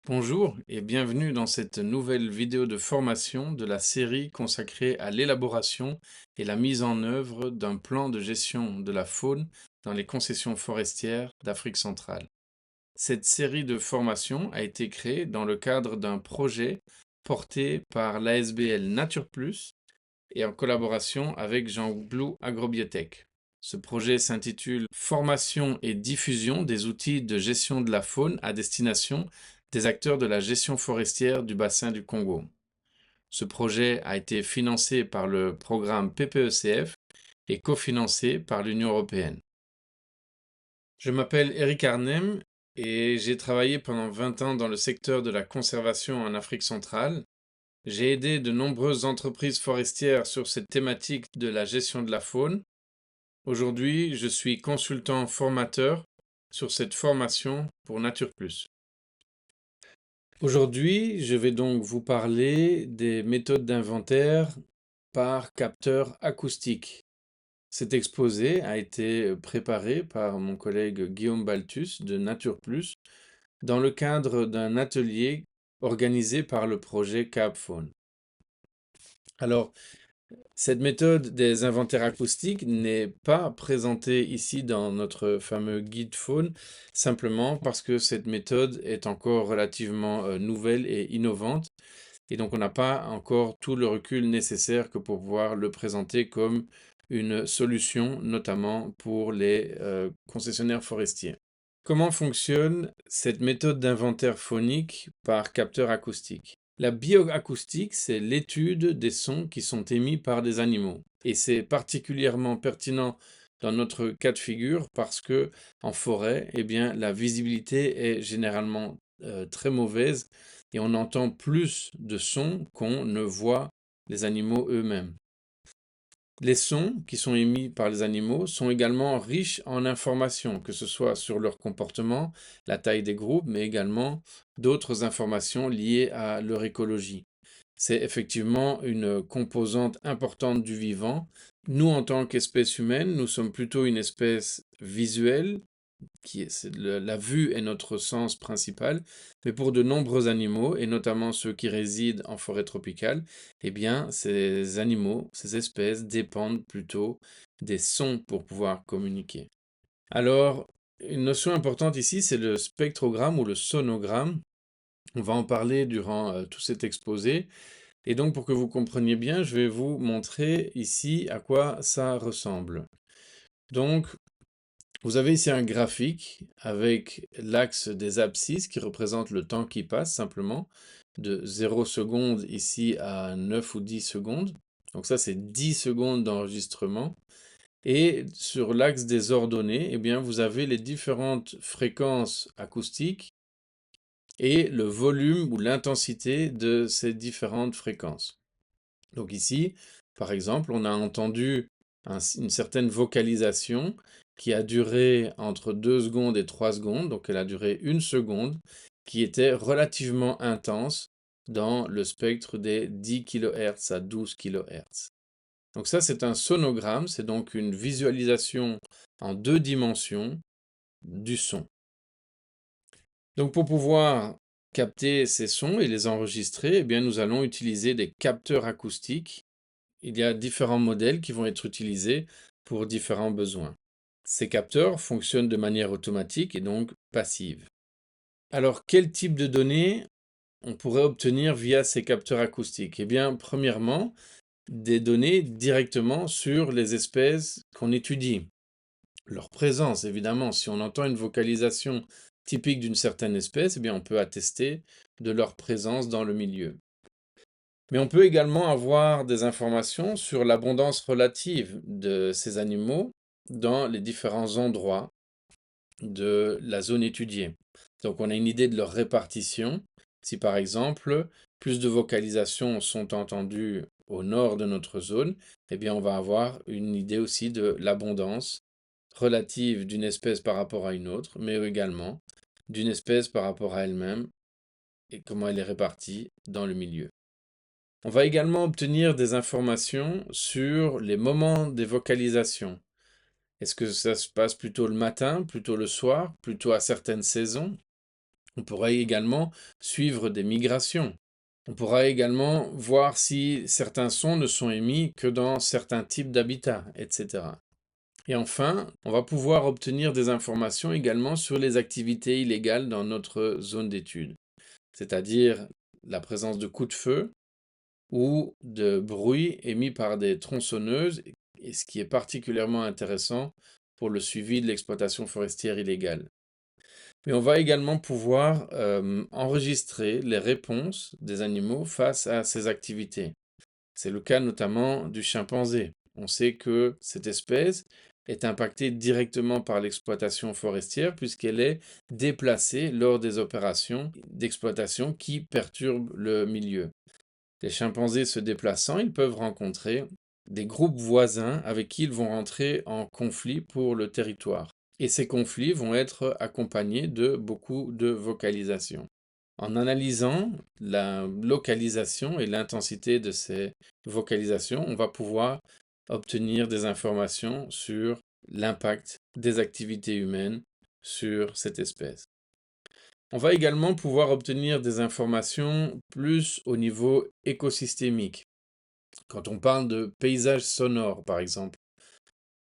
Bonjour et bienvenue dans cette nouvelle vidéo de formation de la série consacrée à l'élaboration et la mise en œuvre d'un plan de gestion de la faune dans les concessions forestières d'Afrique centrale. Cette série de formations a été créée dans le cadre d'un projet porté par l'ASBL Nature Plus et en collaboration avec Jean Blou Agrobiotech. Ce projet s'intitule Formation et diffusion des outils de gestion de la faune à destination des acteurs de la gestion forestière du bassin du Congo. Ce projet a été financé par le programme PPECF et cofinancé par l'Union européenne. Je m'appelle Eric Arnem et j'ai travaillé pendant 20 ans dans le secteur de la conservation en Afrique centrale. J'ai aidé de nombreuses entreprises forestières sur cette thématique de la gestion de la faune. Aujourd'hui, je suis consultant formateur sur cette formation pour Nature Plus. Aujourd'hui, je vais donc vous parler des méthodes d'inventaire par capteur acoustique. Cet exposé a été préparé par mon collègue Guillaume Baltus de Nature Plus dans le cadre d'un atelier organisé par le projet CapFaune. Alors, cette méthode des inventaires acoustiques n'est pas présentée ici dans notre fameux guide faune, simplement parce que cette méthode est encore relativement nouvelle et innovante, et donc on n'a pas encore tout le recul nécessaire que pour pouvoir le présenter comme une solution, notamment pour les concessionnaires forestiers. Comment fonctionne cette méthode d'inventaire phonique par capteur acoustique? La bioacoustique, c'est l'étude des sons qui sont émis par des animaux. Et c'est particulièrement pertinent dans notre cas de figure parce que en forêt, eh bien, la visibilité est généralement très mauvaise et on entend plus de sons qu'on ne voit les animaux eux-mêmes. Les sons qui sont émis par les animaux sont également riches en informations, que ce soit sur leur comportement, la taille des groupes, mais également d'autres informations liées à leur écologie. C'est effectivement une composante importante du vivant. Nous, en tant qu'espèce humaine, nous sommes plutôt une espèce visuelle, la vue est notre sens principal, mais pour de nombreux animaux, et notamment ceux qui résident en forêt tropicale, eh bien, ces animaux, ces espèces dépendent plutôt des sons pour pouvoir communiquer. Alors, une notion importante ici, c'est le spectrogramme ou le sonogramme. On va en parler durant tout cet exposé. Et donc, pour que vous compreniez bien, je vais vous montrer ici à quoi ça ressemble. Donc, vous avez ici un graphique avec l'axe des abscisses qui représente le temps qui passe simplement, de 0 secondes ici à 9 ou 10 secondes. Donc ça, c'est 10 secondes d'enregistrement. Et sur l'axe des ordonnées, eh bien, vous avez les différentes fréquences acoustiques et le volume ou l'intensité de ces différentes fréquences. Donc ici, par exemple, on a entendu une certaine vocalisation qui a duré entre 2 secondes et 3 secondes, donc elle a duré 1 seconde, qui était relativement intense dans le spectre des 10 kHz à 12 kHz. Donc ça, c'est un sonogramme, c'est donc une visualisation en 2 dimensions du son. Donc pour pouvoir capter ces sons et les enregistrer, eh bien, nous allons utiliser des capteurs acoustiques. Il y a différents modèles qui vont être utilisés pour différents besoins. Ces capteurs fonctionnent de manière automatique et donc passive. Alors, quel type de données on pourrait obtenir via ces capteurs acoustiques? Eh bien, premièrement, des données directement sur les espèces qu'on étudie. Leur présence, évidemment, si on entend une vocalisation typique d'une certaine espèce, eh bien, on peut attester de leur présence dans le milieu. Mais on peut également avoir des informations sur l'abondance relative de ces animaux dans les différents endroits de la zone étudiée. Donc on a une idée de leur répartition. Si par exemple, plus de vocalisations sont entendues au nord de notre zone, eh bien on va avoir une idée aussi de l'abondance relative d'une espèce par rapport à une autre, mais également d'une espèce par rapport à elle-même et comment elle est répartie dans le milieu. On va également obtenir des informations sur les moments des vocalisations. Est-ce que ça se passe plutôt le matin, plutôt le soir, plutôt à certaines saisons? On pourra également suivre des migrations. On pourra également voir si certains sons ne sont émis que dans certains types d'habitats, etc. Et enfin, on va pouvoir obtenir des informations également sur les activités illégales dans notre zone d'étude, c'est-à-dire la présence de coups de feu ou de bruit émis par des tronçonneuses, et ce qui est particulièrement intéressant pour le suivi de l'exploitation forestière illégale. Mais on va également pouvoir enregistrer les réponses des animaux face à ces activités. C'est le cas notamment du chimpanzé. On sait que cette espèce est impactée directement par l'exploitation forestière puisqu'elle est déplacée lors des opérations d'exploitation qui perturbent le milieu. Les chimpanzés se déplaçant, ils peuvent rencontrer des groupes voisins avec qui ils vont rentrer en conflit pour le territoire. Et ces conflits vont être accompagnés de beaucoup de vocalisations. En analysant la localisation et l'intensité de ces vocalisations, on va pouvoir obtenir des informations sur l'impact des activités humaines sur cette espèce. On va également pouvoir obtenir des informations plus au niveau écosystémique. Quand on parle de paysage sonore, par exemple,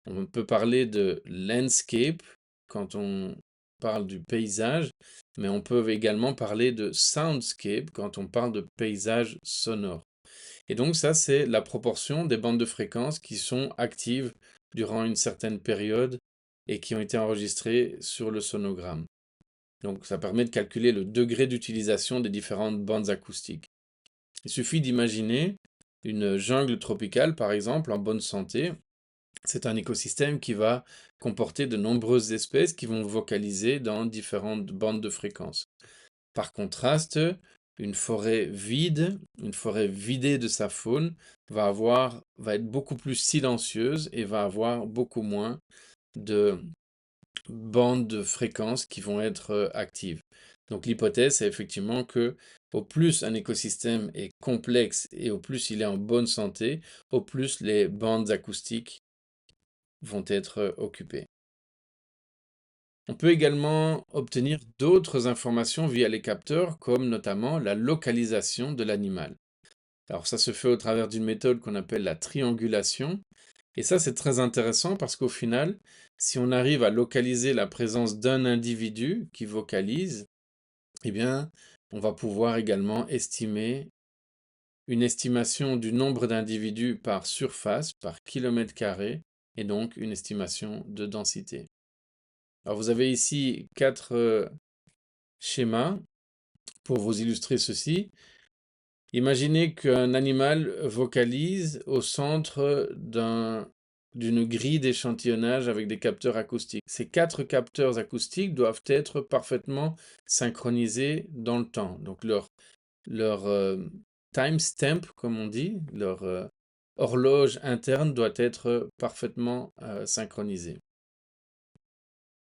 on peut parler de landscape quand on parle du paysage, mais on peut également parler de soundscape quand on parle de paysage sonore. Et donc ça, c'est la proportion des bandes de fréquences qui sont actives durant une certaine période et qui ont été enregistrées sur le sonogramme. Donc ça permet de calculer le degré d'utilisation des différentes bandes acoustiques. Il suffit d'imaginer une jungle tropicale, par exemple, en bonne santé. C'est un écosystème qui va comporter de nombreuses espèces qui vont vocaliser dans différentes bandes de fréquences. Par contraste, une forêt vide, une forêt vidée de sa faune, va être beaucoup plus silencieuse et va avoir beaucoup moins de bandes de fréquences qui vont être actives. Donc l'hypothèse est effectivement que au plus un écosystème est complexe et au plus il est en bonne santé, au plus les bandes acoustiques vont être occupées. On peut également obtenir d'autres informations via les capteurs, comme notamment la localisation de l'animal. Alors ça se fait au travers d'une méthode qu'on appelle la triangulation. Et ça, c'est très intéressant parce qu'au final, si on arrive à localiser la présence d'un individu qui vocalise, eh bien, on va pouvoir également estimer une estimation du nombre d'individus par surface, par kilomètre carré, et donc une estimation de densité. Alors vous avez ici 4 schémas pour vous illustrer ceci. Imaginez qu'un animal vocalise au centre d'une grille d'échantillonnage avec des capteurs acoustiques. Ces 4 capteurs acoustiques doivent être parfaitement synchronisés dans le temps. Donc leur timestamp, comme on dit, leur horloge interne doit être parfaitement synchronisée.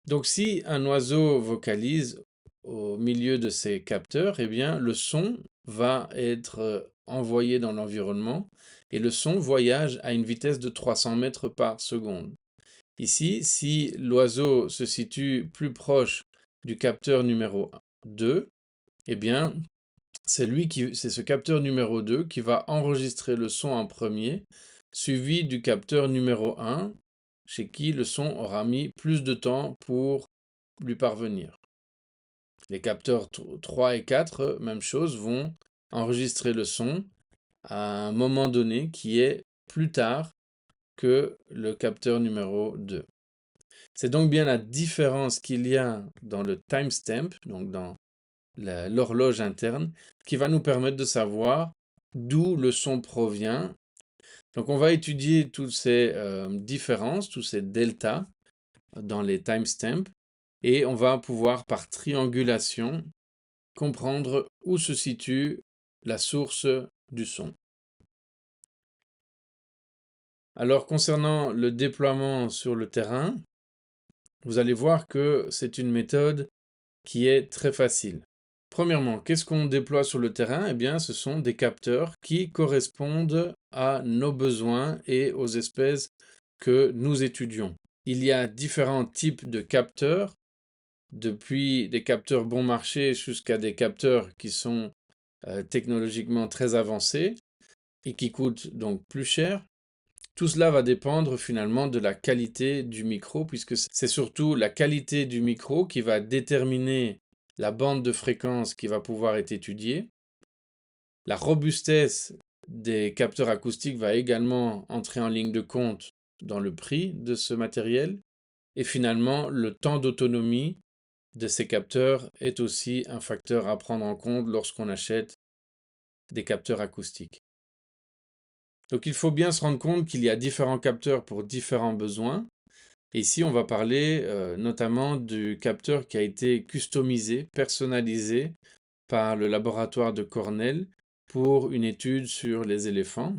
Donc si un oiseau vocalise au milieu de ces capteurs, eh bien le son va être envoyé dans l'environnement et le son voyage à une vitesse de 300 mètres par seconde. Ici, si l'oiseau se situe plus proche du capteur numéro 2, eh bien c'est ce capteur numéro 2 qui va enregistrer le son en premier, suivi du capteur numéro 1, chez qui le son aura mis plus de temps pour lui parvenir. Les capteurs 3 et 4, même chose, vont enregistrer le son à un moment donné qui est plus tard que le capteur numéro 2. C'est donc bien la différence qu'il y a dans le timestamp, donc dans l'horloge interne, qui va nous permettre de savoir d'où le son provient. Donc on va étudier toutes ces différences, tous ces deltas dans les timestamps, et on va pouvoir par triangulation comprendre où se situe la source du son. Alors concernant le déploiement sur le terrain, vous allez voir que c'est une méthode qui est très facile. Premièrement, qu'est-ce qu'on déploie sur le terrain? Eh bien, ce sont des capteurs qui correspondent à nos besoins et aux espèces que nous étudions. Il y a différents types de capteurs depuis des capteurs bon marché jusqu'à des capteurs qui sont technologiquement très avancés et qui coûtent donc plus cher. Tout cela va dépendre finalement de la qualité du micro, puisque c'est surtout la qualité du micro qui va déterminer la bande de fréquence qui va pouvoir être étudiée. La robustesse des capteurs acoustiques va également entrer en ligne de compte dans le prix de ce matériel. Et finalement, le temps d'autonomie de ces capteurs est aussi un facteur à prendre en compte lorsqu'on achète des capteurs acoustiques. Donc il faut bien se rendre compte qu'il y a différents capteurs pour différents besoins. Et ici, on va parler notamment du capteur qui a été customisé, personnalisé par le laboratoire de Cornell pour une étude sur les éléphants.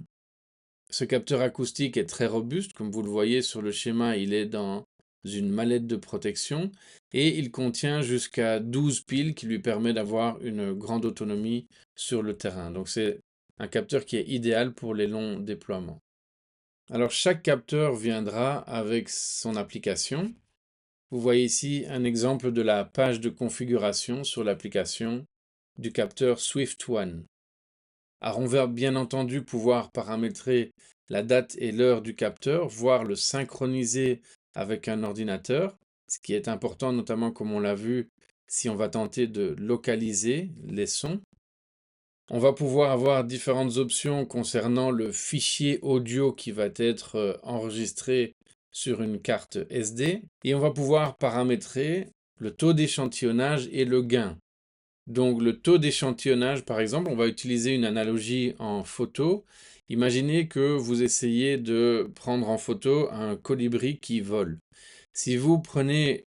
Ce capteur acoustique est très robuste, comme vous le voyez sur le schéma, il est dans une mallette de protection et il contient jusqu'à 12 piles qui lui permet d'avoir une grande autonomie sur le terrain. Donc c'est un capteur qui est idéal pour les longs déploiements. Alors chaque capteur viendra avec son application. Vous voyez ici un exemple de la page de configuration sur l'application du capteur Swift One. Alors on va bien entendu pouvoir paramétrer la date et l'heure du capteur, voire le synchroniser avec un ordinateur, ce qui est important notamment comme on l'a vu si on va tenter de localiser les sons. On va pouvoir avoir différentes options concernant le fichier audio qui va être enregistré sur une carte SD et on va pouvoir paramétrer le taux d'échantillonnage et le gain. Donc le taux d'échantillonnage, par exemple, on va utiliser une analogie en photo. Imaginez que vous essayez de prendre en photo un colibri qui vole. Si vous prenez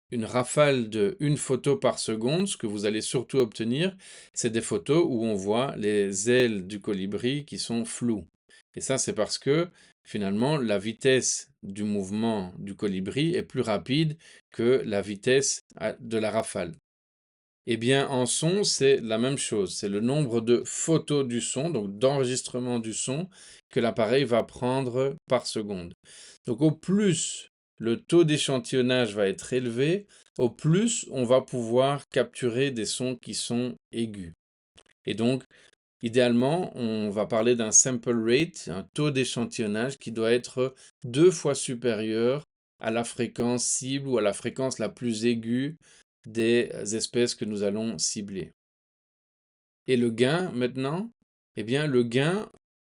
une rafale de une photo par seconde, ce que vous allez surtout obtenir, c'est des photos où on voit les ailes du colibri qui sont floues. Et ça, c'est parce que finalement, la vitesse du mouvement du colibri est plus rapide que la vitesse de la rafale. Eh bien, en son, c'est la même chose. C'est le nombre de photos du son, donc d'enregistrement du son, que l'appareil va prendre par seconde. Donc, au plus le taux d'échantillonnage va être élevé, au plus on va pouvoir capturer des sons qui sont aigus. Et donc, idéalement, on va parler d'un sample rate, un taux d'échantillonnage qui doit être 2 fois supérieur à la fréquence cible ou à la fréquence la plus aiguë des espèces que nous allons cibler. Et le gain, maintenant, eh bien, le gain,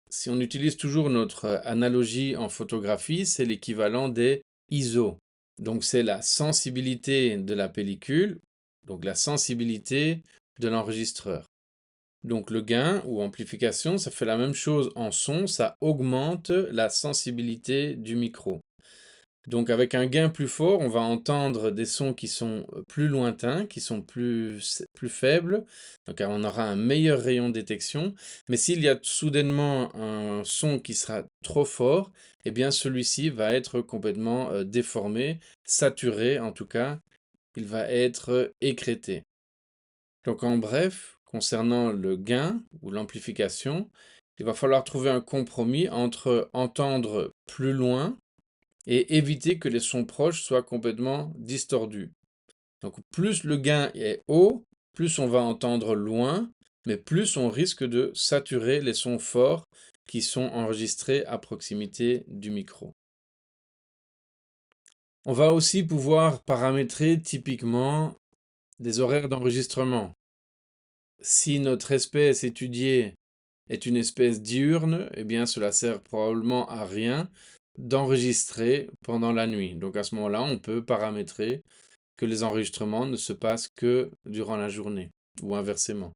si on utilise toujours notre analogie en photographie, c'est l'équivalent des ISO. Donc, c'est la sensibilité de la pellicule, donc la sensibilité de l'enregistreur. Donc, le gain ou amplification, ça fait la même chose en son, ça augmente la sensibilité du micro. Donc avec un gain plus fort, on va entendre des sons qui sont plus lointains, qui sont plus faibles. Donc on aura un meilleur rayon de détection. Mais s'il y a soudainement un son qui sera trop fort, eh bien celui-ci va être complètement déformé, saturé en tout cas. Il va être écrété. Donc en bref, concernant le gain ou l'amplification, il va falloir trouver un compromis entre entendre plus loin et éviter que les sons proches soient complètement distordus. Donc plus le gain est haut, plus on va entendre loin, mais plus on risque de saturer les sons forts qui sont enregistrés à proximité du micro. On va aussi pouvoir paramétrer typiquement des horaires d'enregistrement. Si notre espèce étudiée est une espèce diurne, eh bien cela sert probablement à rien d'enregistrer pendant la nuit. Donc à ce moment-là, on peut paramétrer que les enregistrements ne se passent que durant la journée, ou inversement.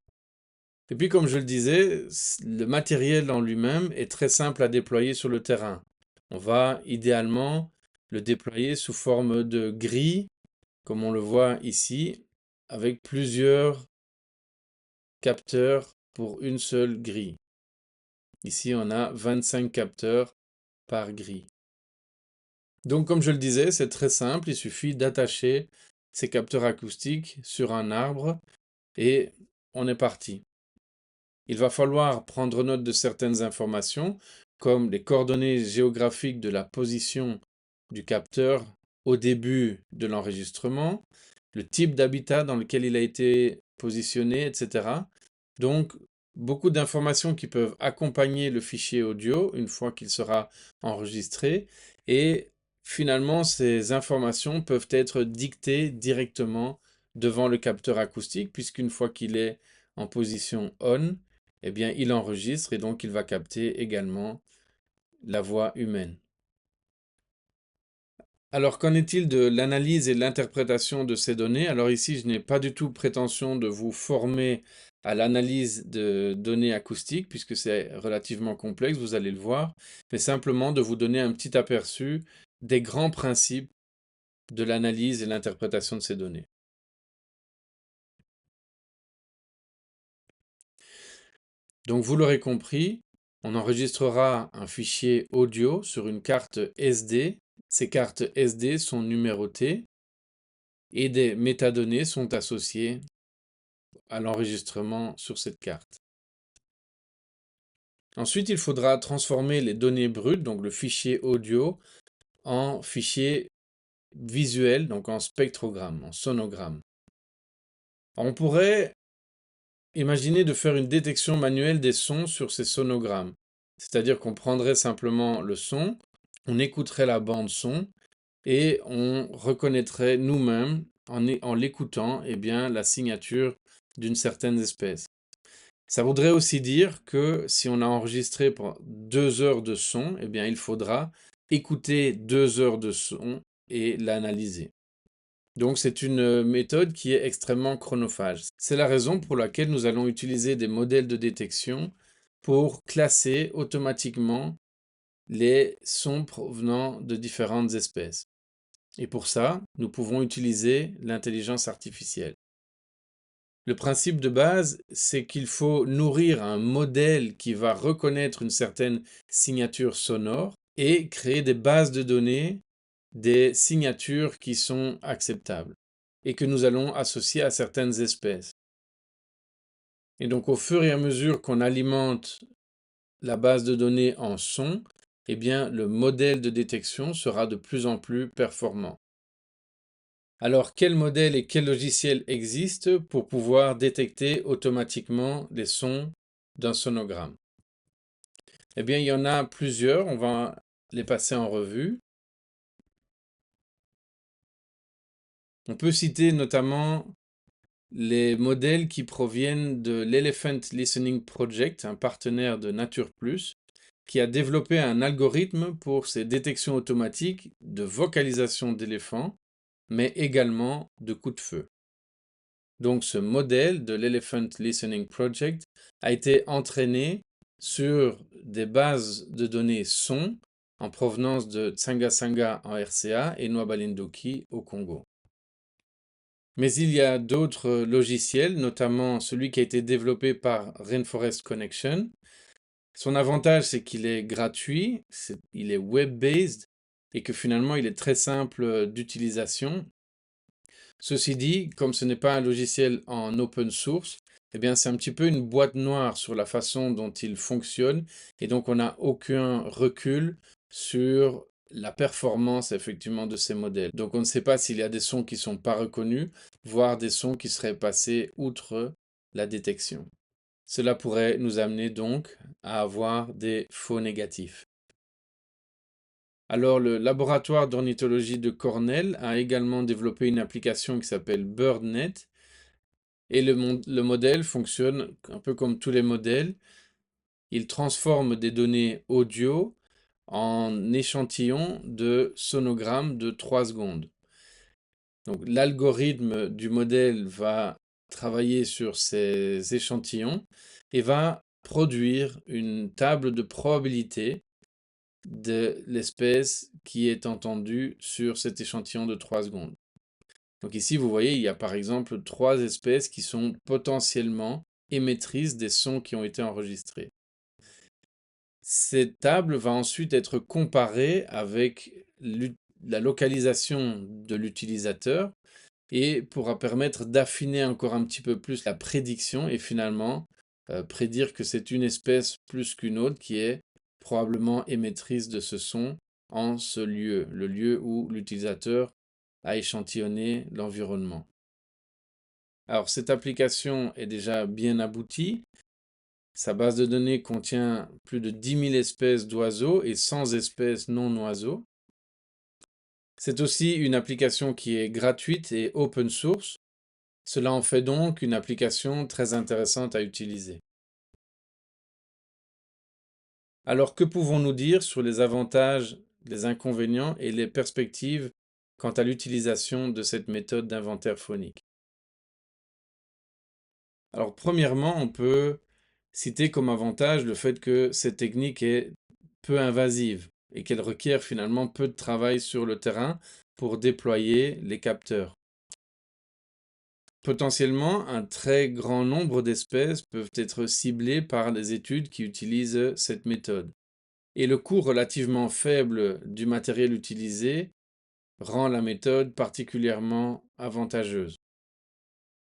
Et puis, comme je le disais, le matériel en lui-même est très simple à déployer sur le terrain. On va idéalement le déployer sous forme de grille, comme on le voit ici, avec plusieurs capteurs pour une seule grille. Ici, on a 25 capteurs par grille. Donc, comme je le disais, c'est très simple, il suffit d'attacher ces capteurs acoustiques sur un arbre et on est parti. Il va falloir prendre note de certaines informations, comme les coordonnées géographiques de la position du capteur au début de l'enregistrement, le type d'habitat dans lequel il a été positionné, etc. Donc, beaucoup d'informations qui peuvent accompagner le fichier audio une fois qu'il sera enregistré. Et finalement, ces informations peuvent être dictées directement devant le capteur acoustique, puisqu'une fois qu'il est en position on, eh bien, il enregistre et donc il va capter également la voix humaine. Alors, qu'en est-il de l'analyse et de l'interprétation de ces données? Alors ici, je n'ai pas du tout prétention de vous former à l'analyse de données acoustiques, puisque c'est relativement complexe, vous allez le voir, mais simplement de vous donner un petit aperçu des grands principes de l'analyse et l'interprétation de ces données. Donc, vous l'aurez compris, on enregistrera un fichier audio sur une carte SD. Ces cartes SD sont numérotées et des métadonnées sont associées à l'enregistrement sur cette carte. Ensuite, il faudra transformer les données brutes, donc le fichier audio, en fichier visuel, donc en spectrogramme, en sonogramme. On pourrait imaginer de faire une détection manuelle des sons sur ces sonogrammes. C'est-à-dire qu'on prendrait simplement le son, on écouterait la bande son et on reconnaîtrait nous-mêmes, en l'écoutant, eh bien, la signature d'une certaine espèce. Ça voudrait aussi dire que si on a enregistré pour 2 heures de son, eh bien, il faudra écouter 2 heures de son et l'analyser. Donc, c'est une méthode qui est extrêmement chronophage. C'est la raison pour laquelle nous allons utiliser des modèles de détection pour classer automatiquement les sons provenant de différentes espèces. Et pour ça, nous pouvons utiliser l'intelligence artificielle. Le principe de base, c'est qu'il faut nourrir un modèle qui va reconnaître une certaine signature sonore et créer des bases de données, des signatures qui sont acceptables et que nous allons associer à certaines espèces. Et donc au fur et à mesure qu'on alimente la base de données en son, eh bien le modèle de détection sera de plus en plus performant. Alors, quel modèle et quel logiciel existe pour pouvoir détecter automatiquement les sons d'un sonogramme? Eh bien, il y en a plusieurs, on va les passer en revue. On peut citer notamment les modèles qui proviennent de l'Elephant Listening Project, un partenaire de Nature Plus, qui a développé un algorithme pour ces détections automatiques de vocalisation d'éléphants, mais également de coups de feu. Donc ce modèle de l'Elephant Listening Project a été entraîné sur des bases de données son en provenance de Tsanga-Tsanga en RCA et Nwabali-Ndoki au Congo. Mais il y a d'autres logiciels, notamment celui qui a été développé par Rainforest Connection. Son avantage, c'est qu'il est gratuit, il est web-based et que finalement il est très simple d'utilisation. Ceci dit, comme ce n'est pas un logiciel en open source, eh bien c'est un petit peu une boîte noire sur la façon dont il fonctionne et donc on n'a aucun recul sur la performance effectivement de ces modèles. Donc on ne sait pas s'il y a des sons qui ne sont pas reconnus, voire des sons qui seraient passés outre la détection. Cela pourrait nous amener donc à avoir des faux négatifs. Alors, le laboratoire d'ornithologie de Cornell a également développé une application qui s'appelle BirdNet. Et le modèle fonctionne un peu comme tous les modèles. Il transforme des données audio en échantillons de sonogrammes de 3 secondes. Donc, l'algorithme du modèle va travailler sur ces échantillons et va produire une table de probabilité de l'espèce qui est entendue sur cet échantillon de 3 secondes. Donc ici, vous voyez, il y a par exemple 3 espèces qui sont potentiellement émettrices des sons qui ont été enregistrés. Cette table va ensuite être comparée avec la localisation de l'utilisateur et pourra permettre d'affiner encore un petit peu plus la prédiction et finalement prédire que c'est une espèce plus qu'une autre qui est probablement émettrice de ce son en ce lieu, le lieu où l'utilisateur a échantillonné l'environnement. Alors, cette application est déjà bien aboutie. Sa base de données contient plus de 10 000 espèces d'oiseaux et 100 espèces non-oiseaux. C'est aussi une application qui est gratuite et open source. Cela en fait donc une application très intéressante à utiliser. Alors, que pouvons-nous dire sur les avantages, les inconvénients et les perspectives quant à l'utilisation de cette méthode d'inventaire phonique? Alors, premièrement, on peut citer comme avantage le fait que cette technique est peu invasive et qu'elle requiert finalement peu de travail sur le terrain pour déployer les capteurs. Potentiellement, un très grand nombre d'espèces peuvent être ciblées par les études qui utilisent cette méthode. Et le coût relativement faible du matériel utilisé rend la méthode particulièrement avantageuse.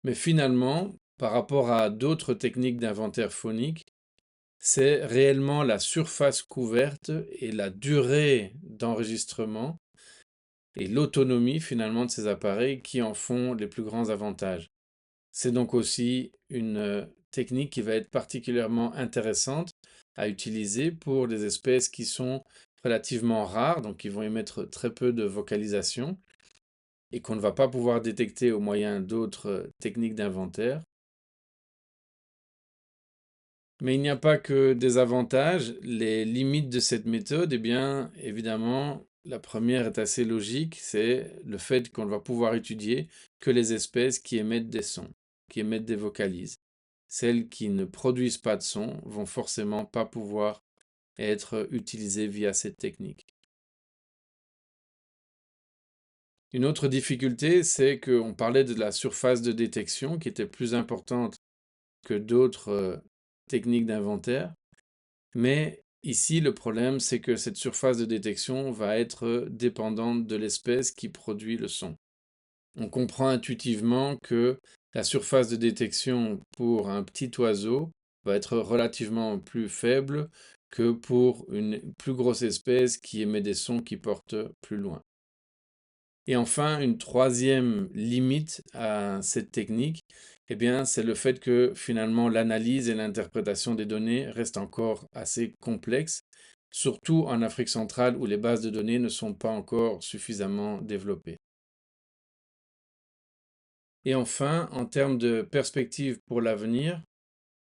Mais finalement, par rapport à d'autres techniques d'inventaire phonique, c'est réellement la surface couverte et la durée d'enregistrement et l'autonomie finalement de ces appareils qui en font les plus grands avantages. C'est donc aussi une technique qui va être particulièrement intéressante à utiliser pour des espèces qui sont relativement rares, donc qui vont émettre très peu de vocalisation et qu'on ne va pas pouvoir détecter au moyen d'autres techniques d'inventaire. Mais il n'y a pas que des avantages. Les limites de cette méthode, eh bien, évidemment, la première est assez logique, c'est le fait qu'on ne va pouvoir étudier que les espèces qui émettent des sons, qui émettent des vocalises. Celles qui ne produisent pas de son vont forcément pas pouvoir être utilisées via cette technique. Une autre difficulté, c'est qu'on parlait de la surface de détection qui était plus importante que d'autres techniques d'inventaire. Mais ici, le problème, c'est que cette surface de détection va être dépendante de l'espèce qui produit le son. On comprend intuitivement que la surface de détection pour un petit oiseau va être relativement plus faible que pour une plus grosse espèce qui émet des sons qui portent plus loin. Et enfin, une troisième limite à cette technique, eh bien, c'est le fait que finalement l'analyse et l'interprétation des données restent encore assez complexes, surtout en Afrique centrale où les bases de données ne sont pas encore suffisamment développées. Et enfin, en termes de perspective pour l'avenir,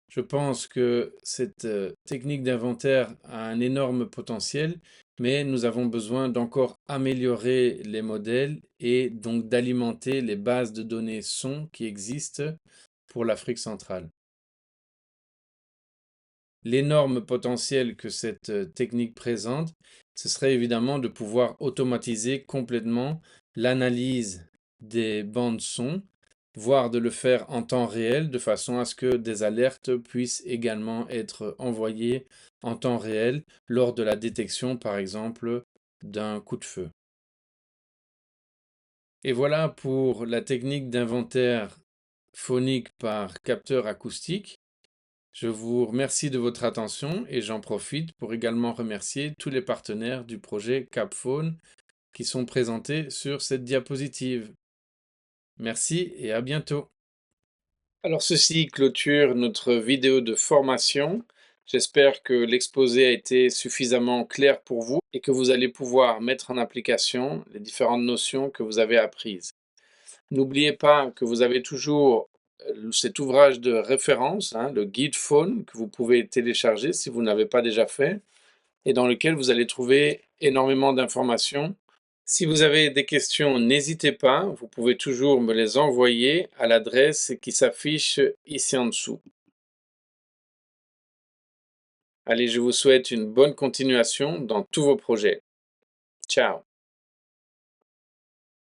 je pense que cette technique d'inventaire a un énorme potentiel, mais nous avons besoin d'encore améliorer les modèles et donc d'alimenter les bases de données son qui existent pour l'Afrique centrale. L'énorme potentiel que cette technique présente, ce serait évidemment de pouvoir automatiser complètement l'analyse des bandes son, voire de le faire en temps réel, de façon à ce que des alertes puissent également être envoyées en temps réel lors de la détection, par exemple, d'un coup de feu. Et voilà pour la technique d'inventaire phonique par capteur acoustique. Je vous remercie de votre attention et j'en profite pour également remercier tous les partenaires du projet CapPhone qui sont présentés sur cette diapositive. Merci et à bientôt. Alors ceci clôture notre vidéo de formation. J'espère que l'exposé a été suffisamment clair pour vous et que vous allez pouvoir mettre en application les différentes notions que vous avez apprises. N'oubliez pas que vous avez toujours cet ouvrage de référence, le guide Phone, que vous pouvez télécharger si vous n'avez pas déjà fait, et dans lequel vous allez trouver énormément d'informations. Si vous avez des questions, n'hésitez pas, vous pouvez toujours me les envoyer à l'adresse qui s'affiche ici en dessous. Allez, je vous souhaite une bonne continuation dans tous vos projets. Ciao!